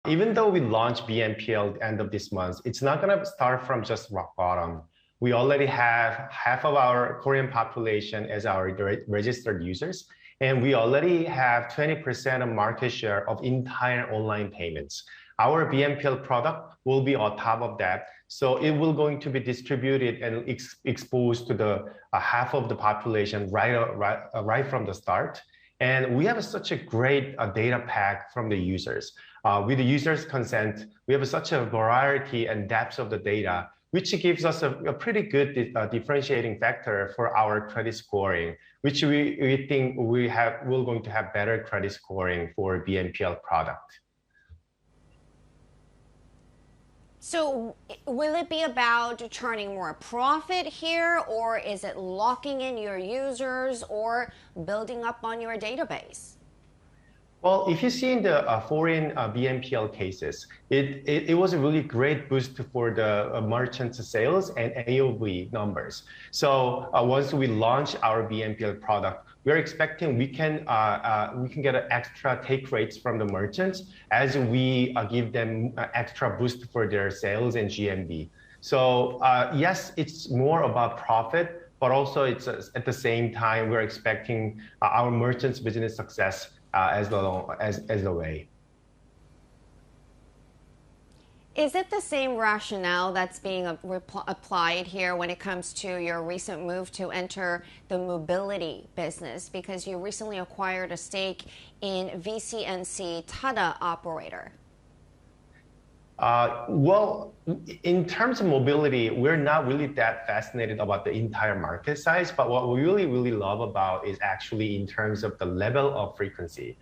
Even though we launch BNPL at the end of this month, it's not going to start from just rock bottom. We already have half of our Korean population as our registered users, and we already have 20% of market share of entire online payments. Our BNPL product will be on top of that, so it will going to be distributed and exposed to the half of the population right from the start. And we have such a great data pack from the users. With the users' consent, we have such a variety and depth of the data, which gives us a pretty good differentiating factor for our credit scoring, which we think we're going to have better credit scoring for BNPL product. So will it be about turning more profit here, or is it locking in your users or building up on your database? Well, if you see in the foreign BNPL cases, it was a really great boost for the merchant sales and AOV numbers. So once we launch our BNPL product, we're expecting we can get an extra take rates from the merchants as we give them an extra boost for their sales and GMV. So yes, it's more about profit, but also it's at the same time we're expecting our merchants' business success as the way. Is it the same rationale that's being applied here when it comes to your recent move to enter the mobility business? Because you recently acquired a stake in VCNC Tada operator. Well, in terms of mobility, we're not really that fascinated about the entire market size, but what we really love about is actually in terms of the level of frequency.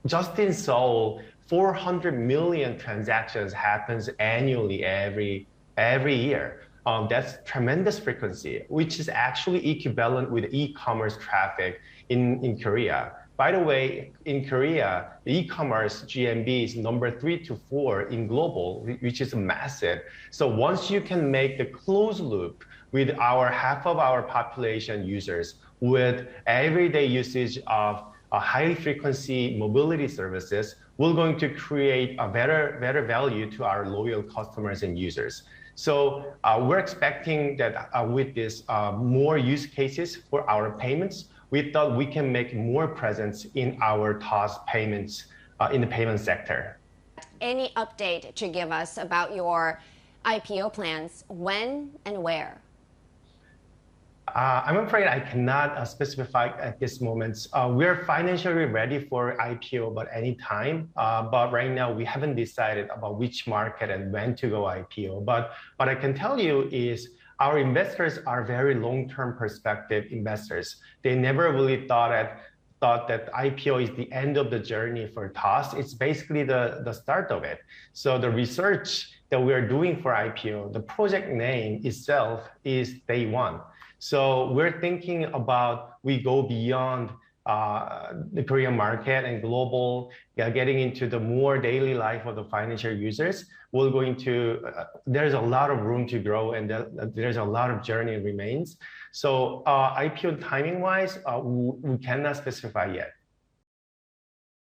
Just in Seoul, 400 million transactions happens annually every year. That's tremendous frequency, which is actually equivalent with e-commerce traffic in Korea. By the way, in Korea, the e-commerce GMV is number 3 to 4 in global, which is massive. So once you can make the closed loop with half of our population users with everyday usage of high frequency mobility services, we're going to create a better value to our loyal customers and users. So we're expecting that with this more use cases for our payments, we thought we can make more presence in our TOS payments in the payment sector. Any update to give us about your IPO plans, when and where? I'm afraid I cannot specify at this moment. We're financially ready for IPO at any time, but right now we haven't decided about which market and when to go IPO. But what I can tell you is our investors are very long-term perspective investors. They never really thought that IPO is the end of the journey for TOS. It's basically the start of it. So the research that we are doing for IPO, the project name itself is Day One. So we're thinking about we go beyond the Korean market and global, getting into the more daily life of the financial users. We're going to, there's a lot of room to grow and there's a lot of journey remains. So IPO timing wise, we cannot specify yet.